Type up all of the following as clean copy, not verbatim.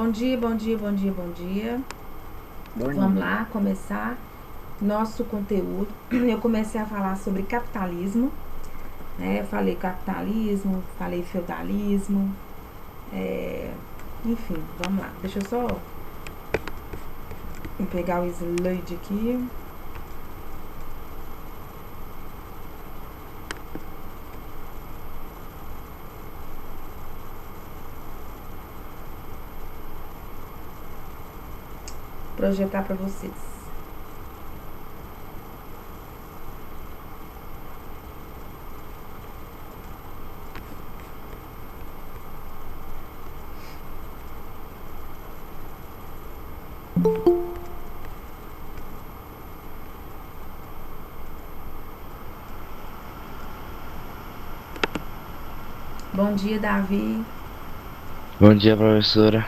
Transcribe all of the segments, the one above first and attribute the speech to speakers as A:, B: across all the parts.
A: Bom dia, bom dia, bom dia, bom dia.
B: Bom
A: Vamos
B: dia.
A: lá começar nosso conteúdo. Eu comecei a falar sobre capitalismo, né? Eu falei capitalismo, falei feudalismo, enfim, vamos lá. Deixa eu só pegar o slide aqui. Projetar para vocês. Bom dia, Davi.
B: Bom dia, professora.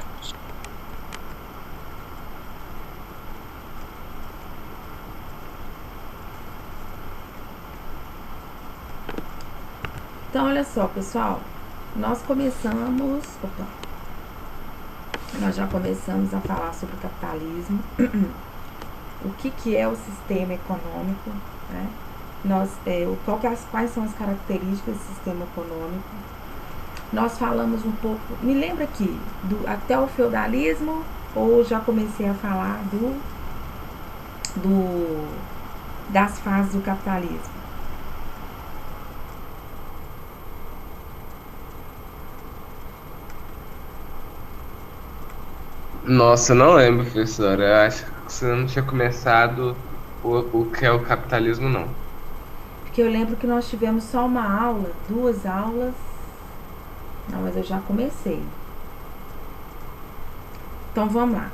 A: Então, olha só, pessoal. Nós começamos. Opa! Nós já começamos a falar sobre o capitalismo. O que é o sistema econômico, né? Quais são as características do sistema econômico? Nós falamos um pouco, me lembra aqui, até o feudalismo ou já comecei a falar do das fases do capitalismo?
C: Nossa, eu não lembro, professora. Eu acho que você não tinha começado o que é o capitalismo, não.
A: Porque eu lembro que nós tivemos só uma aula, duas aulas. Não, mas eu já comecei. Então vamos lá.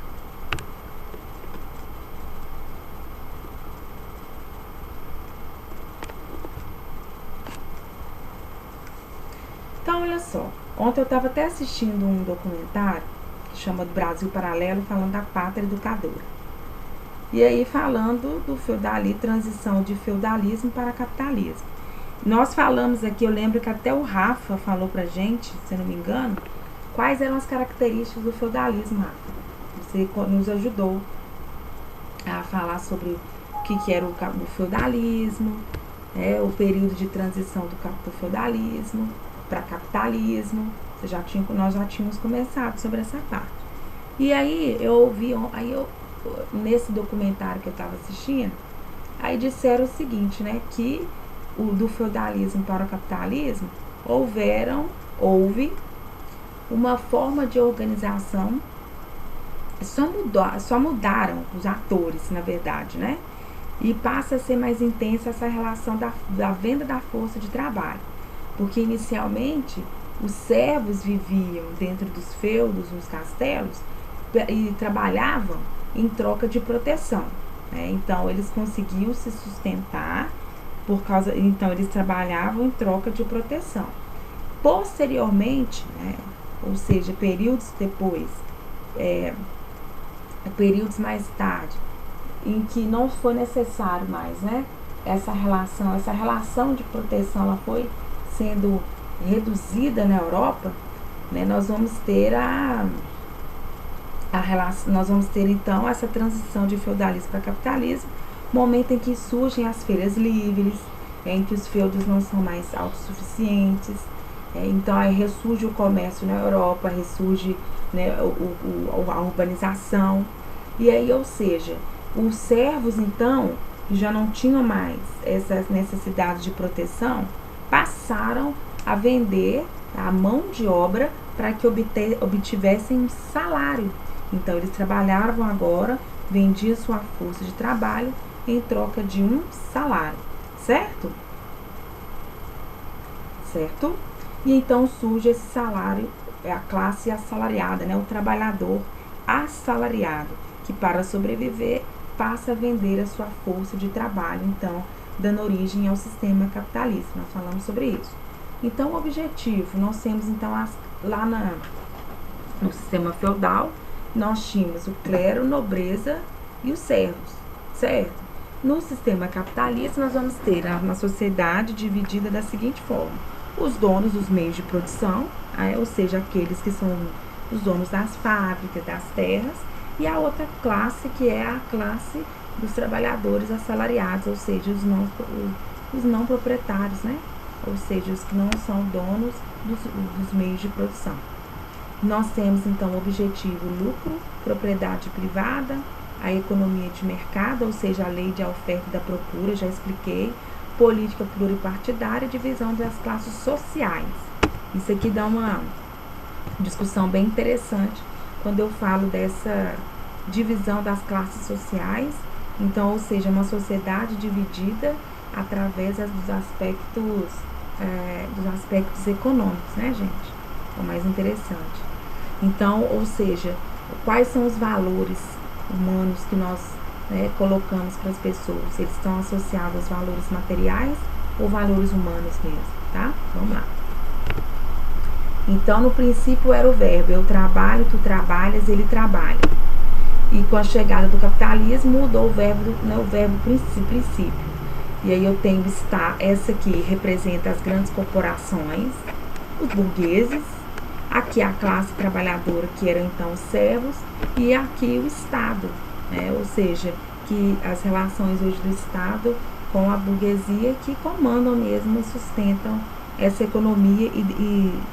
A: Então, olha só. Ontem eu estava até assistindo um documentário que chama do Brasil Paralelo, falando da pátria educadora. E aí falando do feudalismo, transição de feudalismo para capitalismo. Nós falamos aqui, eu lembro que até o Rafa falou pra gente, se não me engano, quais eram as características do feudalismo, Rafa. Você nos ajudou a falar sobre o que era o feudalismo, o período de transição do feudalismo para capitalismo. Nós já tínhamos começado sobre essa parte. E aí nesse documentário que eu estava assistindo, aí disseram o seguinte, né, que do feudalismo para o capitalismo houve uma forma de organização, só mudaram os atores, na verdade, né? E passa a ser mais intensa essa relação da venda da força de trabalho. Porque inicialmente os servos viviam dentro dos feudos, nos castelos, e trabalhavam em troca de proteção, né? Então eles conseguiam se sustentar então eles trabalhavam em troca de proteção. Posteriormente, né, ou seja, períodos depois, períodos mais tarde, em que não foi necessário mais, né, essa relação de proteção, ela foi sendo reduzida na Europa, né, nós vamos ter nós vamos ter então essa transição de feudalismo para capitalismo, momento em que surgem as feiras livres, em que os feudos não são mais autossuficientes, então aí ressurge o comércio na Europa, ressurge, né, a urbanização, e aí, ou seja, os servos então, que já não tinham mais essas necessidades de proteção, passaram a vender a mão de obra para que obtivessem um salário. Então eles trabalhavam agora, vendiam sua força de trabalho em troca de um salário, certo? Certo? E então surge esse salário, a classe assalariada, né? O trabalhador assalariado, que para sobreviver passa a vender a sua força de trabalho, então dando origem ao sistema capitalista. Nós falamos sobre isso. Então o objetivo, nós temos então lá no sistema feudal, nós tínhamos o clero, nobreza e os servos, certo? No sistema capitalista, nós vamos ter uma sociedade dividida da seguinte forma: os donos dos meios de produção, ou seja, aqueles que são os donos das fábricas, das terras, e a outra classe, que é a classe dos trabalhadores assalariados, ou seja, os não proprietários, né? Ou seja, os que não são donos dos meios de produção. Nós temos, então, o objetivo lucro, propriedade privada, a economia de mercado, ou seja, a lei de oferta e da procura, já expliquei, política pluripartidária e divisão das classes sociais. Isso aqui dá uma discussão bem interessante quando eu falo dessa divisão das classes sociais. Então, ou seja, uma sociedade dividida através dos aspectos econômicos, né, gente? É o mais interessante. Então, ou seja, quais são os valores humanos que nós, né, colocamos para as pessoas? Eles estão associados aos valores materiais ou valores humanos mesmo, tá? Vamos lá. Então, no princípio era o verbo, eu trabalho, tu trabalhas, ele trabalha. E com a chegada do capitalismo mudou o verbo, né, o verbo princípio. E aí eu tenho essa aqui representa as grandes corporações, os burgueses, aqui a classe trabalhadora, que eram então os servos, e aqui o Estado, né, ou seja, que as relações hoje do Estado com a burguesia que comandam mesmo e sustentam essa economia e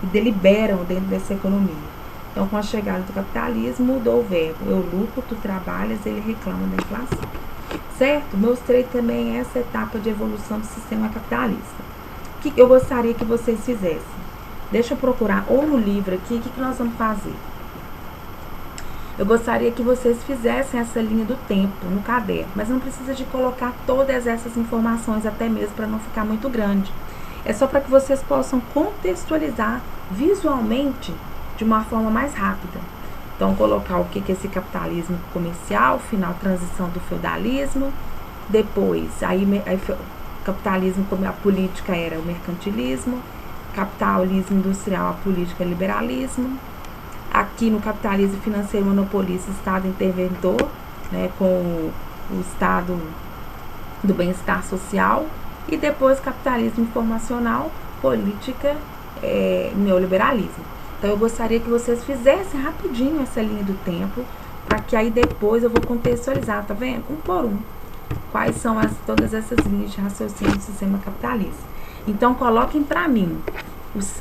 A: deliberam dentro dessa economia. Então, com a chegada do capitalismo, mudou o verbo. Eu lucro, tu trabalhas, ele reclama da inflação. Certo? Mostrei também essa etapa de evolução do sistema capitalista. O que eu gostaria que vocês fizessem? Deixa eu procurar ou no livro aqui, o que nós vamos fazer? Eu gostaria que vocês fizessem essa linha do tempo no caderno, mas não precisa de colocar todas essas informações, até mesmo para não ficar muito grande. É só para que vocês possam contextualizar visualmente de uma forma mais rápida. Então, colocar o que é esse capitalismo comercial, final, transição do feudalismo, depois, capitalismo, como a política era o mercantilismo, capitalismo industrial, a política é liberalismo, aqui no capitalismo financeiro monopolista, Estado interventor, né, com o Estado do bem-estar social, e depois capitalismo informacional, política, neoliberalismo. Então, eu gostaria que vocês fizessem rapidinho essa linha do tempo, para que aí depois eu vou contextualizar, tá vendo? Um por um. Quais são todas essas linhas de raciocínio do sistema capitalista. Então, coloquem para mim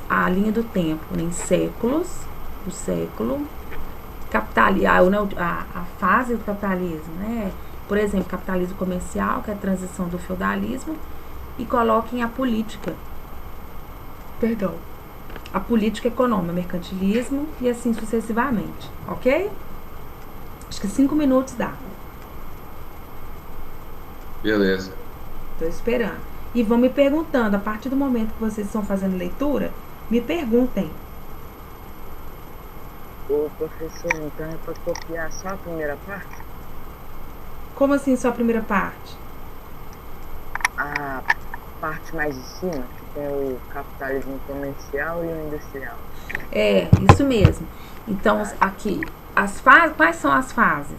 A: a linha do tempo em séculos, o século, a fase do capitalismo, né? Por exemplo, capitalismo comercial, que é a transição do feudalismo, e coloquem a política. A política econômica, mercantilismo e assim sucessivamente, ok? Acho que 5 minutos dá.
C: Beleza.
A: Tô esperando. E vão me perguntando, a partir do momento que vocês estão fazendo leitura, me perguntem.
D: Ô, professor, então é para copiar só a primeira parte?
A: Como assim só a primeira parte?
D: A parte mais de cima, que tem o capitalismo comercial e o industrial.
A: É, isso mesmo. Então, aqui, quais são as fases?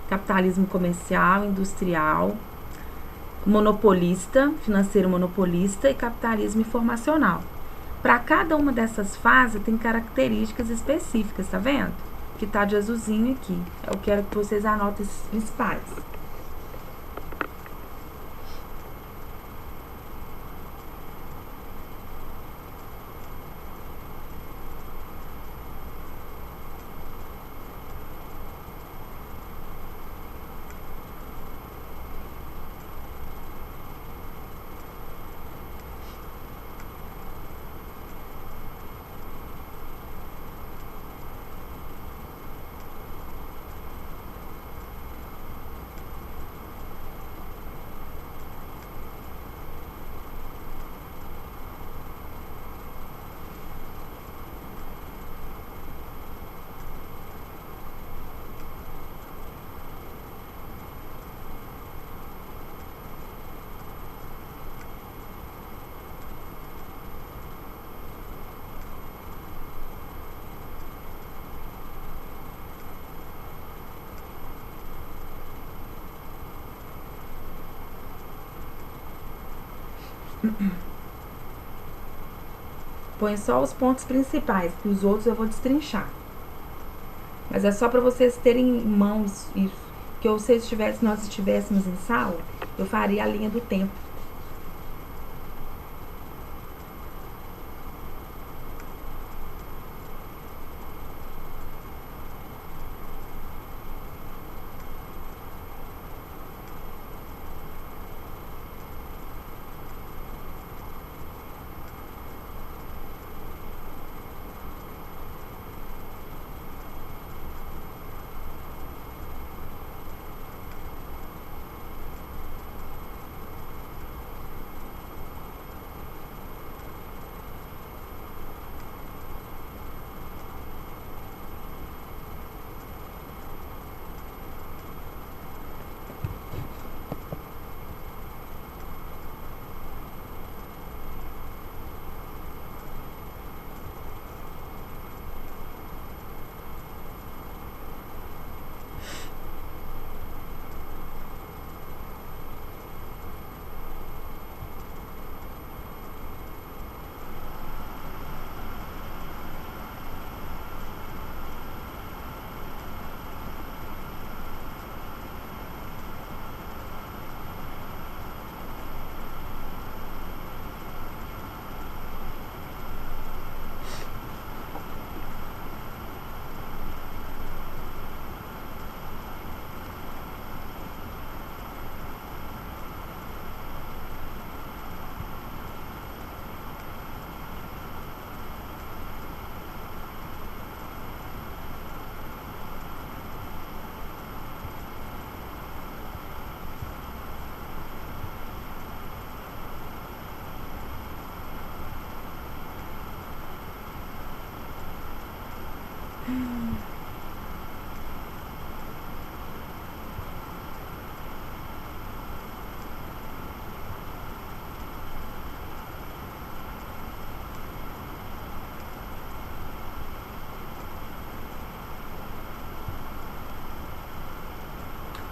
A: Capitalismo comercial, industrial, monopolista, financeiro monopolista e capitalismo informacional. Para cada uma dessas fases tem características específicas, tá vendo? Que tá de azulzinho aqui. Eu quero que vocês anotem esses principais. Põe só os pontos principais, que os outros eu vou destrinchar. Mas é só para vocês terem em mãos isso. Que nós estivéssemos em sala, eu faria a linha do tempo.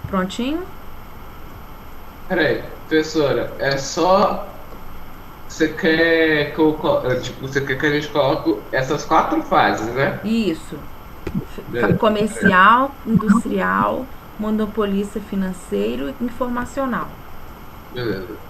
A: Prontinho?
C: Peraí, professora, é só. Você quer que tipo, você quer que a gente coloque essas 4 fases, né?
A: Isso.
C: Beleza.
A: Comercial, industrial, monopolista financeiro e informacional.
C: Beleza.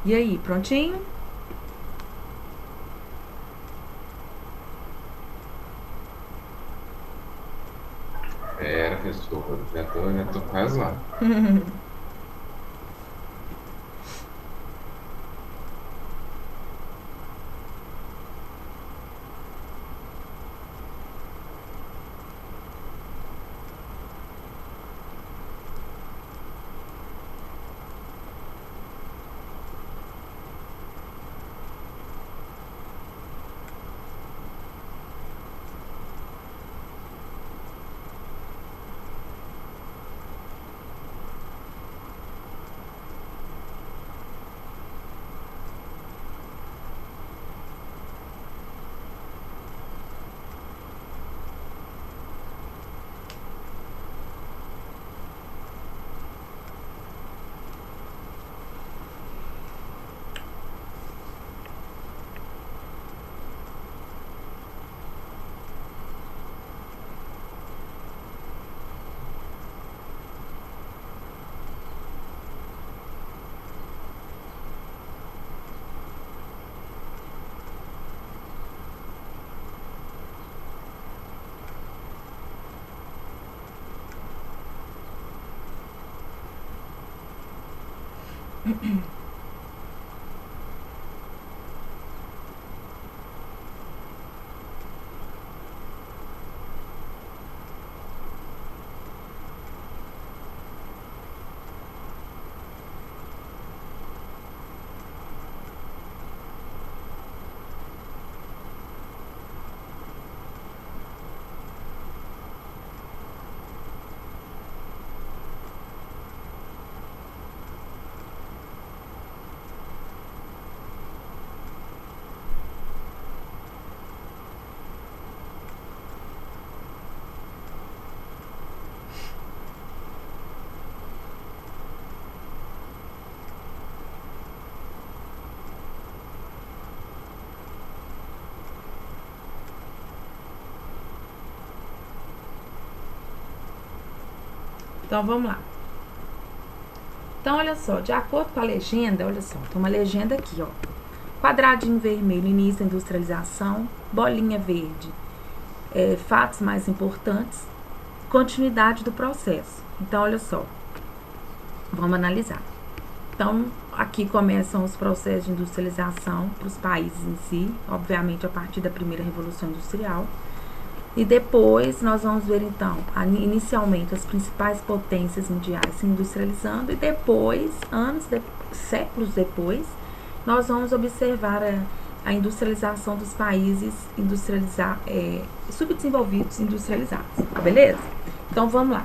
A: E aí, prontinho?
C: É, professor, já tô quase lá.
A: Então, vamos lá. Então, olha só, de acordo com a legenda, olha só, tem uma legenda aqui, ó. Quadradinho vermelho, início da industrialização, bolinha verde, fatos mais importantes, continuidade do processo. Então, olha só, vamos analisar. Então, aqui começam os processos de industrialização para os países em si, obviamente a partir da primeira Revolução Industrial. E depois nós vamos ver, então, inicialmente as principais potências mundiais se industrializando e depois, séculos depois, nós vamos observar a industrialização dos países subdesenvolvidos industrializados, beleza? Então, vamos lá.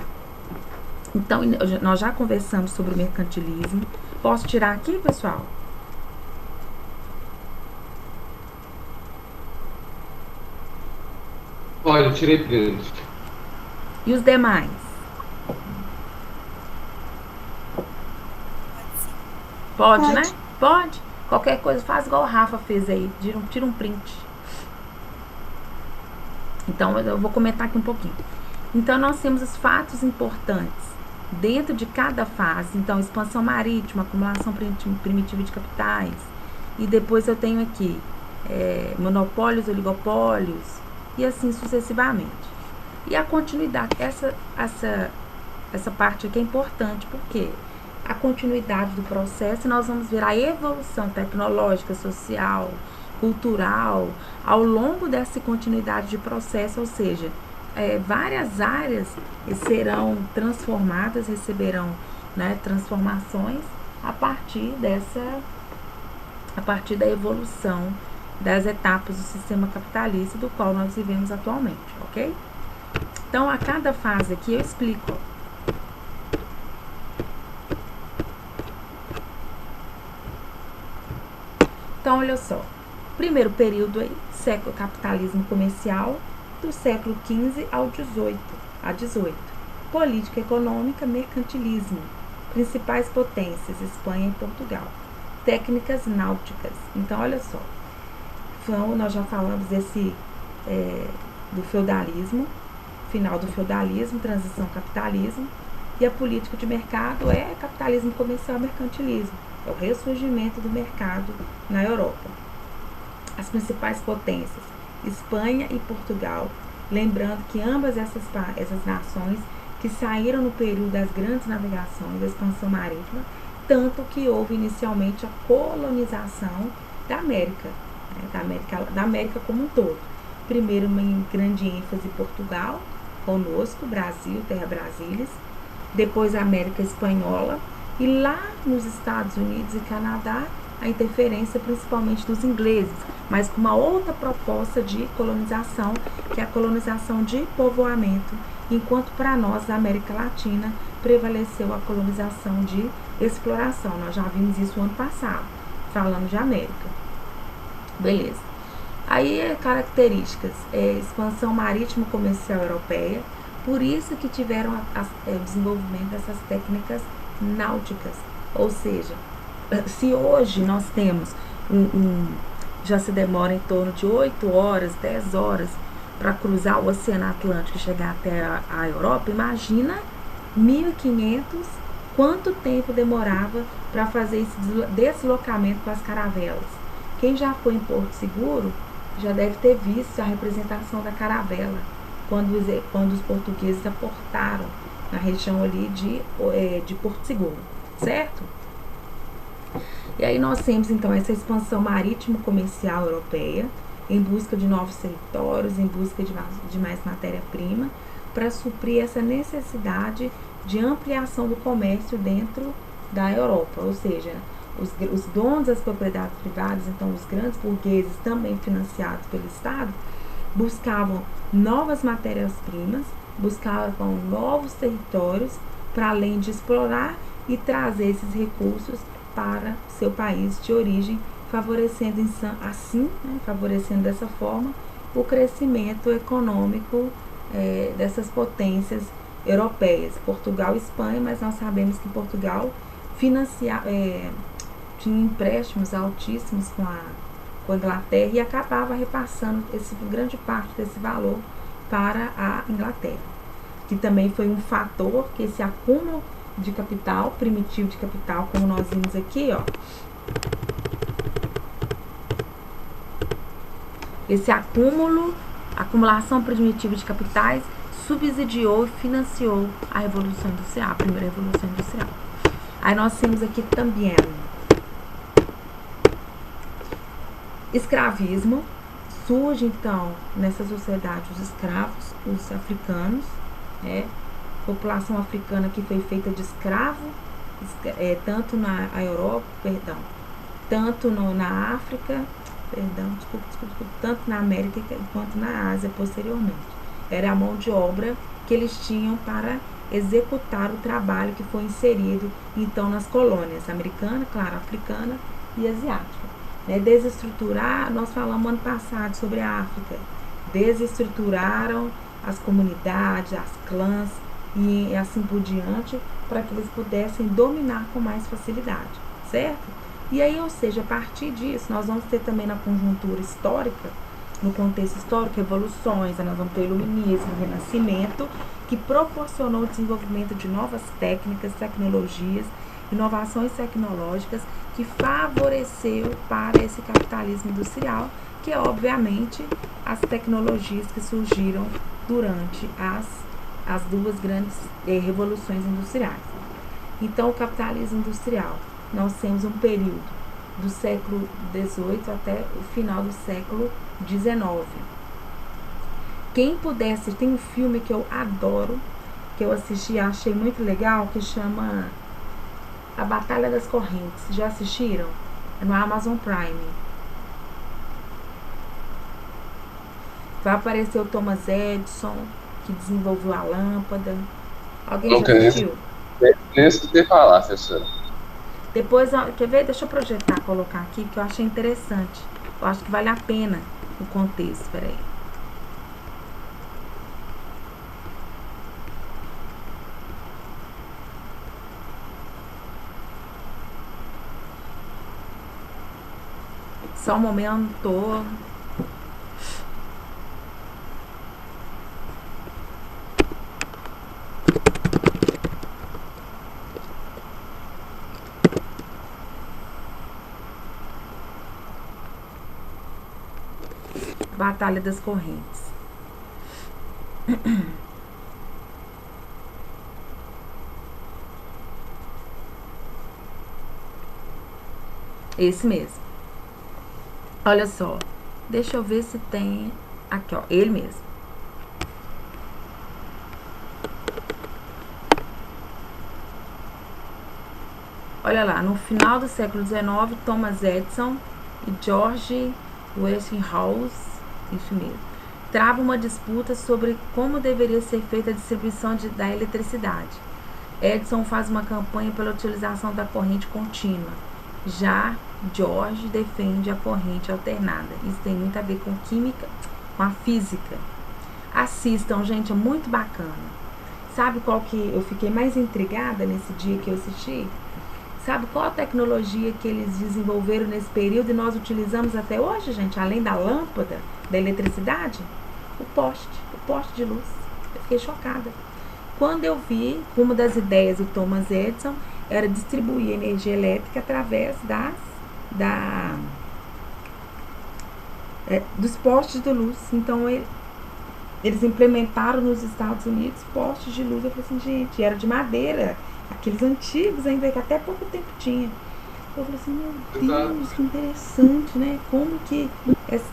A: Então, nós já conversamos sobre o mercantilismo. Posso tirar aqui, pessoal?
C: Olha, eu tirei print.
A: E os demais? Pode, né? Pode. Qualquer coisa, faz igual o Rafa fez aí. Tira um print. Então, eu vou comentar aqui um pouquinho. Então, nós temos os fatos importantes dentro de cada fase. Então, expansão marítima, acumulação primitiva de capitais. E depois eu tenho aqui monopólios, oligopólios, e assim sucessivamente. E a continuidade, essa parte aqui é importante, porque a continuidade do processo, nós vamos ver a evolução tecnológica, social, cultural, ao longo dessa continuidade de processo, ou seja, várias áreas serão transformadas, receberão, né, transformações a partir da evolução das etapas do sistema capitalista do qual nós vivemos atualmente, ok? Então, a cada fase aqui eu explico. Então, olha só. Primeiro período aí, século capitalismo comercial, do século XV ao XVIII. Política econômica, mercantilismo. Principais potências, Espanha e Portugal. Técnicas náuticas. Então, olha só. Então, nós já falamos do feudalismo, final do feudalismo, transição capitalismo, e a política de mercado é capitalismo comercial, mercantilismo, é o ressurgimento do mercado na Europa. As principais potências, Espanha e Portugal, lembrando que ambas essas nações que saíram no período das grandes navegações, da expansão marítima, tanto que houve inicialmente a colonização da América, da América como um todo. Primeiro, uma grande ênfase Portugal, conosco, Brasil, Terra Brasília, depois a América Espanhola, e lá nos Estados Unidos e Canadá, a interferência principalmente dos ingleses, mas com uma outra proposta de colonização, que é a colonização de povoamento, enquanto para nós, da América Latina, prevaleceu a colonização de exploração. Nós já vimos isso ano passado, falando de América. Beleza. Aí, características, expansão marítimo comercial europeia, por isso que tiveram o desenvolvimento dessas técnicas náuticas, ou seja, se hoje nós temos já se demora em torno de 8 horas, 10 horas para cruzar o Oceano Atlântico e chegar até a Europa, imagina 1500, quanto tempo demorava para fazer esse deslocamento com as caravelas. Quem já foi em Porto Seguro já deve ter visto a representação da caravela quando os portugueses aportaram na região ali de Porto Seguro, certo? E aí nós temos então essa expansão marítimo-comercial europeia, em busca de novos territórios, em busca de mais matéria-prima, para suprir essa necessidade de ampliação do comércio dentro da Europa, ou seja, os donos das propriedades privadas, então os grandes burgueses, também financiados pelo Estado, buscavam novas matérias-primas, buscavam novos territórios, para além de explorar e trazer esses recursos para seu país de origem, favorecendo assim, né, favorecendo dessa forma o crescimento econômico dessas potências europeias, Portugal e Espanha, mas nós sabemos que Portugal tinha empréstimos altíssimos com a Inglaterra e acabava repassando grande parte desse valor para a Inglaterra, que também foi um fator que esse acúmulo de capital, primitivo de capital, como nós vimos aqui, ó, esse acumulação primitiva de capitais subsidiou e financiou a Revolução Industrial, a primeira Revolução Industrial. Aí nós temos aqui também escravismo. Surge então nessa sociedade os escravos, os africanos, população africana que foi feita de escravo, tanto na Europa, tanto na África, tanto na América quanto na Ásia posteriormente. Era a mão de obra que eles tinham para executar o trabalho que foi inserido então nas colônias americana, claro, africana e asiática. Desestruturar, nós falamos ano passado sobre a África, desestruturaram as comunidades, as clãs e assim por diante, para que eles pudessem dominar com mais facilidade, certo? E aí, ou seja, a partir disso, nós vamos ter também na conjuntura histórica, no contexto histórico, revoluções, nós vamos ter o iluminismo, o renascimento, que proporcionou o desenvolvimento de novas técnicas, tecnologias, inovações tecnológicas, que favoreceu para esse capitalismo industrial, que é obviamente as tecnologias que surgiram durante as duas grandes revoluções industriais. Então, o capitalismo industrial, nós temos um período do século XVIII até o final do século XIX. Quem pudesse, tem um filme que eu adoro, que eu assisti, achei muito legal, que chama A Batalha das Correntes. Já assistiram? É no Amazon Prime. Vai aparecer o Thomas Edison, que desenvolveu a lâmpada. Alguém já assistiu?
C: Nem escutei falar, professora.
A: Depois, quer ver? Deixa eu projetar, colocar aqui, que eu achei interessante. Eu acho que vale a pena o contexto. Peraí. Só um momento. Batalha das Correntes. Esse mesmo. Olha só. Deixa eu ver se tem aqui, ó, ele mesmo. Olha lá, no final do século XIX, Thomas Edison e George Westinghouse, isso mesmo, travam uma disputa sobre como deveria ser feita a distribuição da eletricidade. Edison faz uma campanha pela utilização da corrente contínua. Já George defende a corrente alternada. Isso tem muito a ver com química, com a física. Assistam, gente, é muito bacana. Sabe qual que eu fiquei mais intrigada nesse dia que eu assisti? Sabe qual a tecnologia que eles desenvolveram nesse período e nós utilizamos até hoje, gente? Além da lâmpada, da eletricidade? O poste de luz. Eu fiquei chocada. Quando eu vi, uma das ideias do Thomas Edison era distribuir energia elétrica através dos postes de luz. Então, eles implementaram nos Estados Unidos postes de luz. Eu falei assim, gente, era de madeira, aqueles antigos ainda, que até pouco tempo tinha. Eu falei assim, meu
C: Exato.
A: Deus, que interessante, né? Como que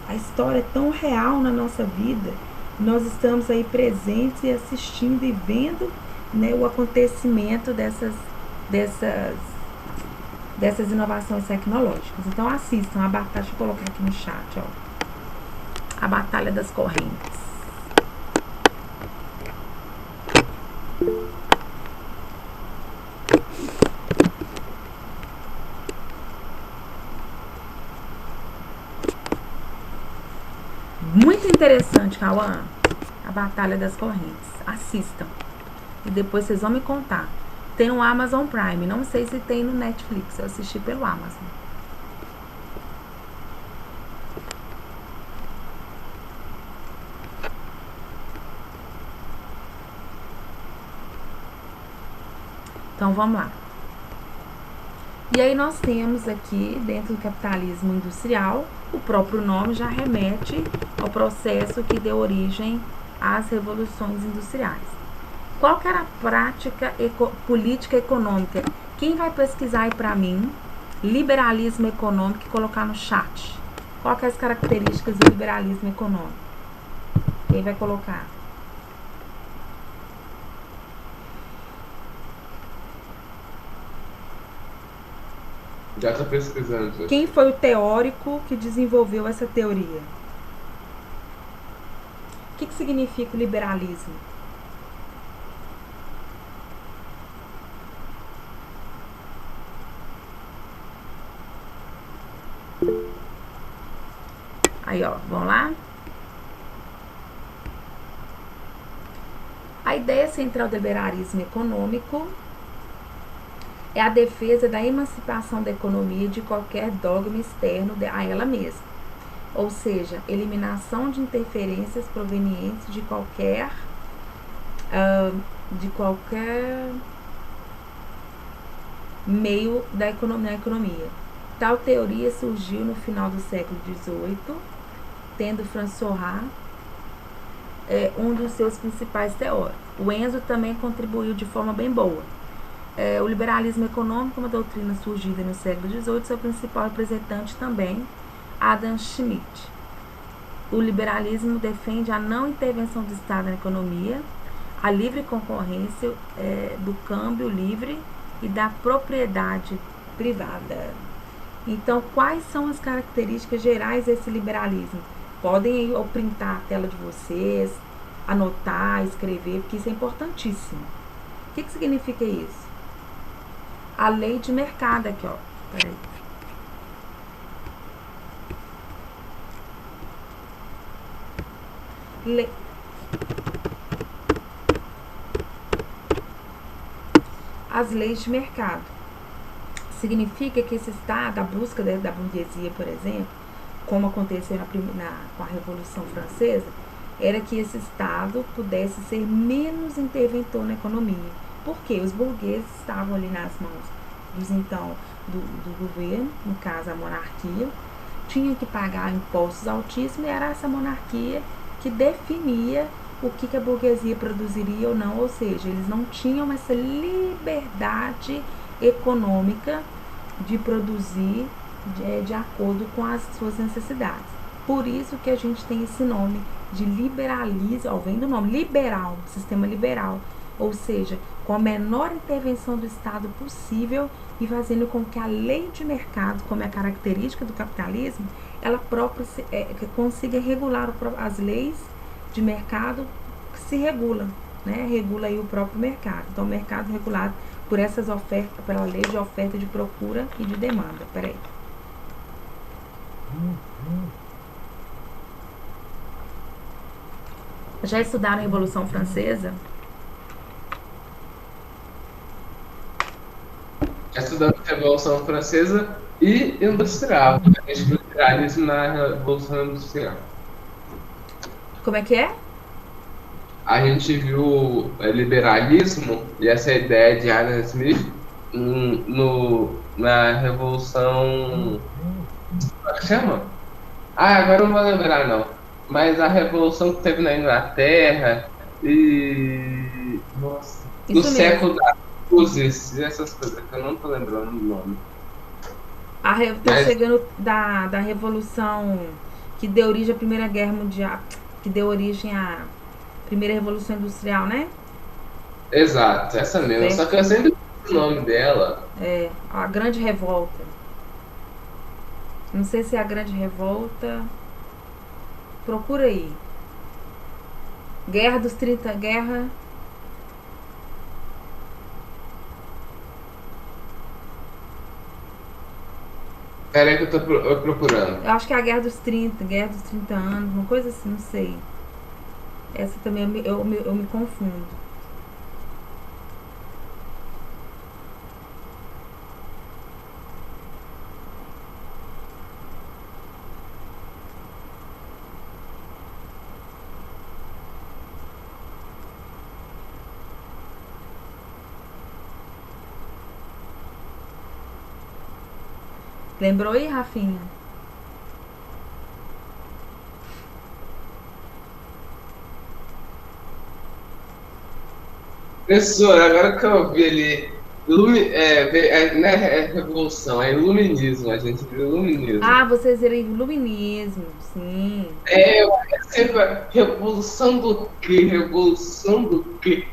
A: a história é tão real na nossa vida. Nós estamos aí presentes e assistindo e vendo, né, o acontecimento dessas inovações tecnológicas. Então assistam a batalha, deixa eu colocar aqui no chat, ó. A Batalha das Correntes. Muito interessante, Cauã. A Batalha das Correntes. Assistam. E depois vocês vão me contar. Tem no Amazon Prime. Não sei se tem no Netflix. Eu assisti pelo Amazon. Então vamos lá. E aí nós temos aqui, dentro do capitalismo industrial, o próprio nome já remete ao processo que deu origem às revoluções industriais. Qual que era a prática política econômica? Quem vai pesquisar aí para mim liberalismo econômico e colocar no chat? Qual que é as características do liberalismo econômico? Quem vai colocar?
C: Já tô pesquisando.
A: Quem foi o teórico que desenvolveu essa teoria? O que significa o liberalismo? Aí, ó, vamos lá? A ideia central do liberalismo econômico é a defesa da emancipação da economia de qualquer dogma externo a ela mesma, ou seja, eliminação de interferências provenientes de qualquer meio da economia. Tal teoria surgiu no final do século XVIII, tendo François um dos seus principais teóricos. O Enzo também contribuiu de forma bem boa. O liberalismo econômico, uma doutrina surgida no século XVIII, seu principal representante também, Adam Smith. O liberalismo defende a não intervenção do Estado na economia, a livre concorrência do câmbio livre e da propriedade privada. Então, quais são as características gerais desse liberalismo? Podem aí printar a tela de vocês, anotar, escrever, porque isso é importantíssimo. O que significa isso? A lei de mercado aqui, ó. Peraí. As leis de mercado. Significa que esse Estado, a busca da burguesia, por exemplo, como aconteceu com a Revolução Francesa, era que esse Estado pudesse ser menos interventor na economia. Porque os burgueses estavam ali nas mãos do governo, no caso a monarquia, tinham que pagar impostos altíssimos e era essa monarquia que definia o que a burguesia produziria ou não, ou seja, eles não tinham essa liberdade econômica de produzir de acordo com as suas necessidades. Por isso que a gente tem esse nome de liberalismo, vem do nome liberal, sistema liberal, ou seja, com a menor intervenção do Estado possível e fazendo com que a lei de mercado, como é a característica do capitalismo, ela própria consiga regular as leis de mercado que se regulam, né? Regula aí o próprio mercado. Então, o mercado regulado por essas ofertas, pela lei de oferta, de procura e de demanda. Peraí. Já estudaram a Revolução Francesa?
C: Estudando a Revolução Francesa e Industrial. A gente viu o liberalismo na Revolução Industrial.
A: Como é que é?
C: A gente viu o liberalismo e essa ideia de Adam Smith na Revolução... Como é que chama? Agora não vou lembrar não. Mas a Revolução que teve na Inglaterra e... Nossa. No século das Cruzes e essas coisas, que eu não tô lembrando o nome.
A: Tá
C: Mas,
A: chegando da Revolução que deu origem à Primeira Guerra Mundial, que deu origem à Primeira Revolução Industrial, né?
C: exato, essa mesmo. Só que eu
A: Certo?
C: sempre esqueço o nome dela.
A: É, a Grande Revolta. Não sei se é a Grande Revolta. Procura aí. Guerra dos 30, Guerra.
C: Peraí que eu tô procurando.
A: Eu acho que é a Guerra dos 30 anos, uma coisa assim, não sei. Essa também eu me confundo. Lembrou aí, Rafinha?
C: Professor, agora que eu vi ali, não é revolução, é iluminismo, a gente viu iluminismo.
A: Ah, vocês viram iluminismo, sim.
C: É, eu sempre, revolução do quê? Revolução do quê?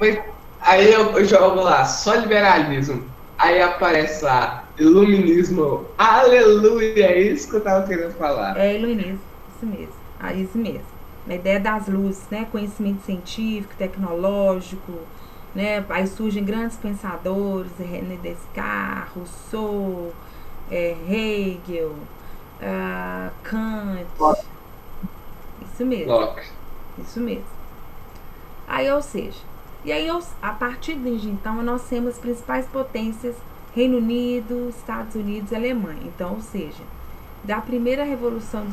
C: Mas, aí eu jogo lá, só liberalismo. Aí aparece lá, iluminismo. Aleluia, é isso que eu tava querendo falar.
A: É iluminismo, isso mesmo. Ah, isso mesmo. A ideia das luzes, né? Conhecimento científico, tecnológico, né? Aí surgem grandes pensadores, René Descartes, Rousseau, Hegel, Kant. Isso mesmo,
C: Locke.
A: isso mesmo. Aí, ou seja, e aí a partir de então nós temos as principais potências Reino Unido, Estados Unidos e Alemanha. Então, ou seja, da primeira revolução,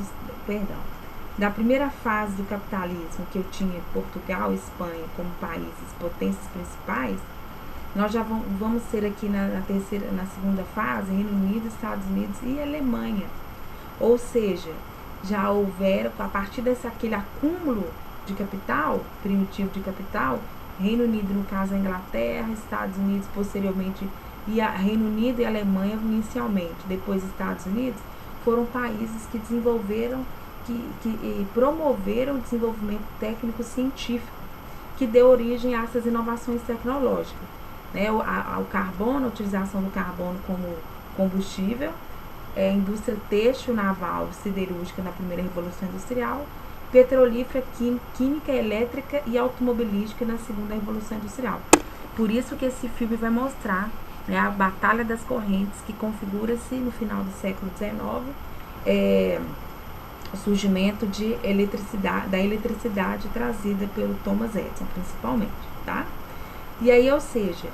A: da primeira fase do capitalismo que eu tinha Portugal e Espanha como países potências principais, nós já vamos ser aqui na segunda fase Reino Unido, Estados Unidos e Alemanha. Ou seja, já houveram, a partir aquele acúmulo de capital, primitivo de capital, Reino Unido, no caso a Inglaterra, Estados Unidos posteriormente, e Reino Unido e Alemanha inicialmente, depois Estados Unidos, foram países que desenvolveram, que promoveram o desenvolvimento técnico-científico, que deu origem a essas inovações tecnológicas. Né? O carbono, a utilização do carbono como combustível, indústria têxtil, naval, siderúrgica na primeira revolução industrial, petrolífera, química, elétrica e automobilística na segunda revolução industrial. Por isso que esse filme vai mostrar, né, a Batalha das Correntes, que configura-se no final do século XIX, o surgimento da eletricidade trazida pelo Thomas Edison, principalmente, tá? E aí, ou seja,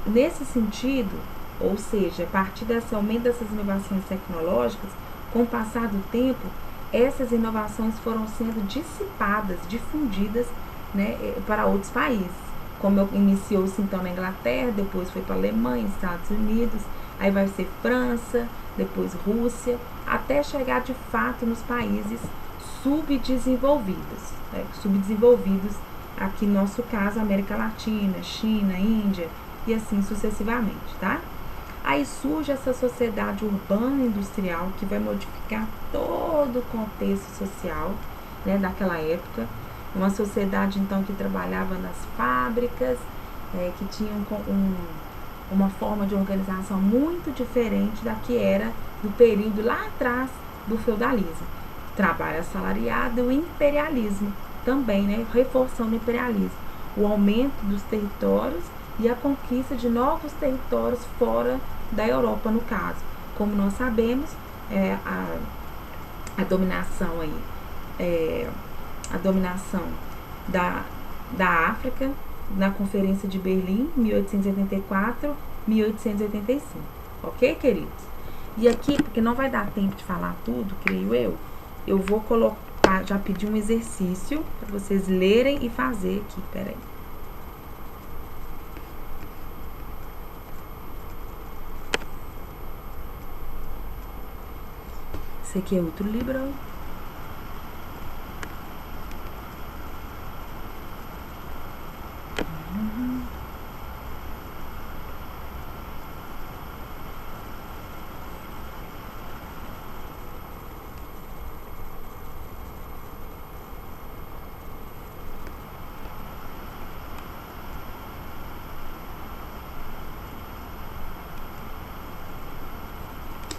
A: nesse sentido, ou seja, a partir desse aumento dessas inovações tecnológicas, com o passar do tempo, essas inovações foram sendo dissipadas, difundidas, né, para outros países. Como iniciou-se então na Inglaterra, depois foi para a Alemanha, Estados Unidos, aí vai ser França, depois Rússia, até chegar de fato nos países subdesenvolvidos, né, subdesenvolvidos, aqui no nosso caso, América Latina, China, Índia e assim sucessivamente, tá? Aí surge essa sociedade urbana industrial que vai modificar todo o contexto social, né, daquela época. Uma sociedade, então, que trabalhava nas fábricas, que tinha uma forma de organização muito diferente da que era do período lá atrás do feudalismo. Trabalho assalariado e o imperialismo também, né, reforçando o imperialismo. O aumento dos territórios e a conquista de novos territórios fora da Europa, no caso. Como nós sabemos, a dominação aí, a dominação da África na Conferência de Berlim, 1884, 1885. Ok, queridos? E aqui, porque não vai dar tempo de falar tudo, creio eu vou colocar, já pedi um exercício para vocês lerem e fazer aqui, peraí. Esse aqui é outro livro.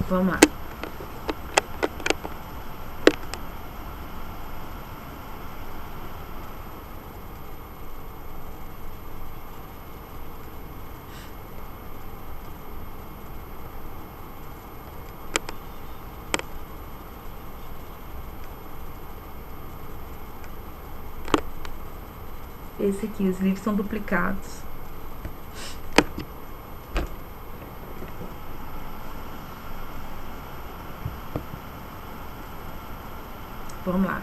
A: Vamos lá. Esse aqui, os livros são duplicados. Vamos lá.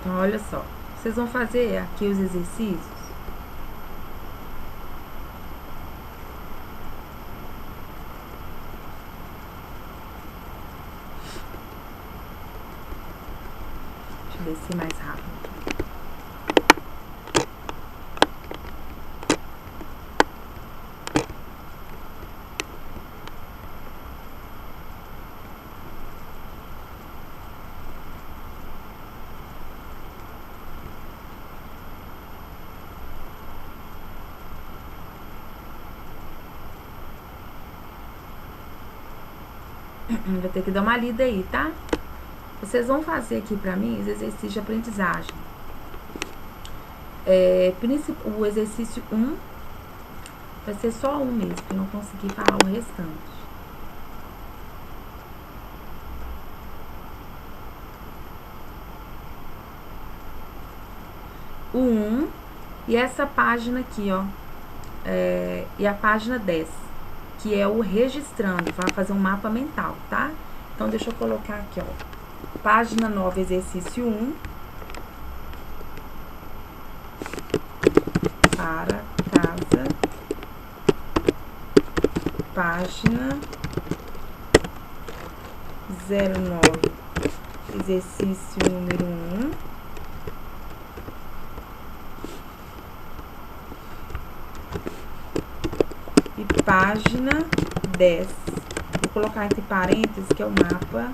A: Então, olha só. Vocês vão fazer aqui os exercícios. Deixa eu descer mais rápido. Vou ter que dar uma lida aí, tá? Vocês vão fazer aqui pra mim os exercícios de aprendizagem. O exercício 1 vai ser só um mesmo, porque eu não consegui falar o restante. O 1 e essa página aqui, ó. E a página 10. Que é o registrando, vai fazer um mapa mental, tá? Então, deixa eu colocar aqui, ó. Página 9, exercício 1. Para casa. Página 09, exercício número 1. E página 10. Vou colocar entre parênteses, que é o mapa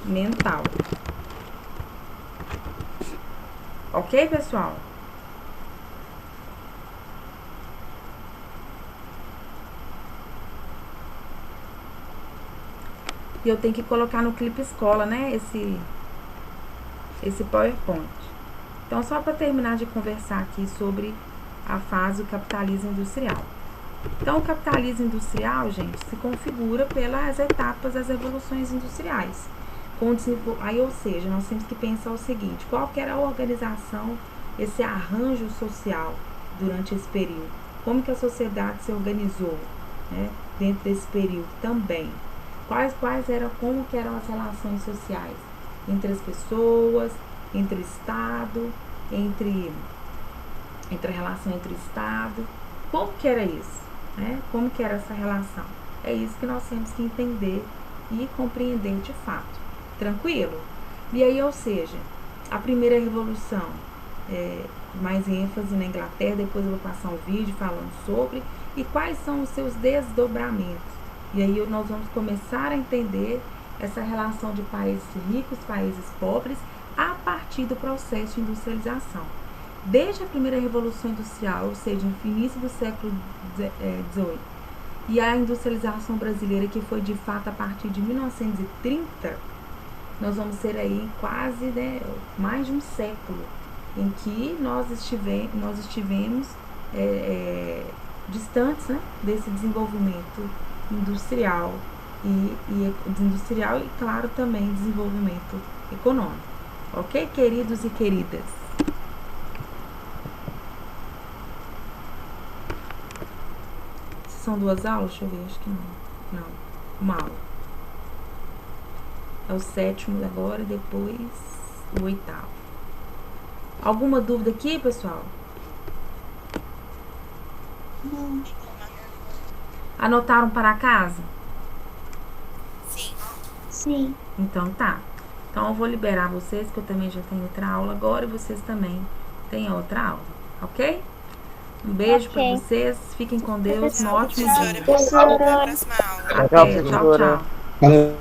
A: mental. Ok, pessoal? E eu tenho que colocar no Clipe Escola, né? Esse PowerPoint. Então, só para terminar de conversar aqui sobre a fase do capitalismo industrial. Então, o capitalismo industrial, gente, se configura pelas etapas das revoluções industriais. Aí, ou seja, nós temos que pensar o seguinte: qual que era a organização, esse arranjo social durante esse período? Como que a sociedade se organizou, né, dentro desse período também? Como que eram as relações sociais entre as pessoas, entre o Estado, entre a relação entre o Estado? Como que era isso? Né? Como que era essa relação? É isso que nós temos que entender e compreender de fato. Tranquilo? E aí, ou seja, a primeira revolução, mais ênfase na Inglaterra, depois eu vou passar um vídeo falando sobre, e quais são os seus desdobramentos. E aí nós vamos começar a entender essa relação de países ricos, países pobres, a partir do processo de industrialização. Desde a primeira revolução industrial, ou seja, no início do século XVIII, e a industrialização brasileira, que foi de fato a partir de 1930, nós vamos ter aí quase, né, mais de um século em que nós estivemos distantes, né, desse desenvolvimento industrial e claro, também desenvolvimento econômico. Ok, queridos e queridas? São duas aulas? Deixa eu ver, acho que não. Não, uma aula. É o 7º agora e depois o 8º. Alguma dúvida aqui, pessoal?
E: Não.
A: Anotaram para casa?
E: Sim.
A: Então tá. Então eu vou liberar vocês, que eu também já tenho outra aula agora e vocês também têm outra aula, ok? Um beijo pra
E: Ok.
A: vocês, fiquem com Deus, um ótimo
F: Professora,
A: dia.
F: até a próxima aula.
A: Até, tchau,
D: professora.
A: tchau.
G: Valeu.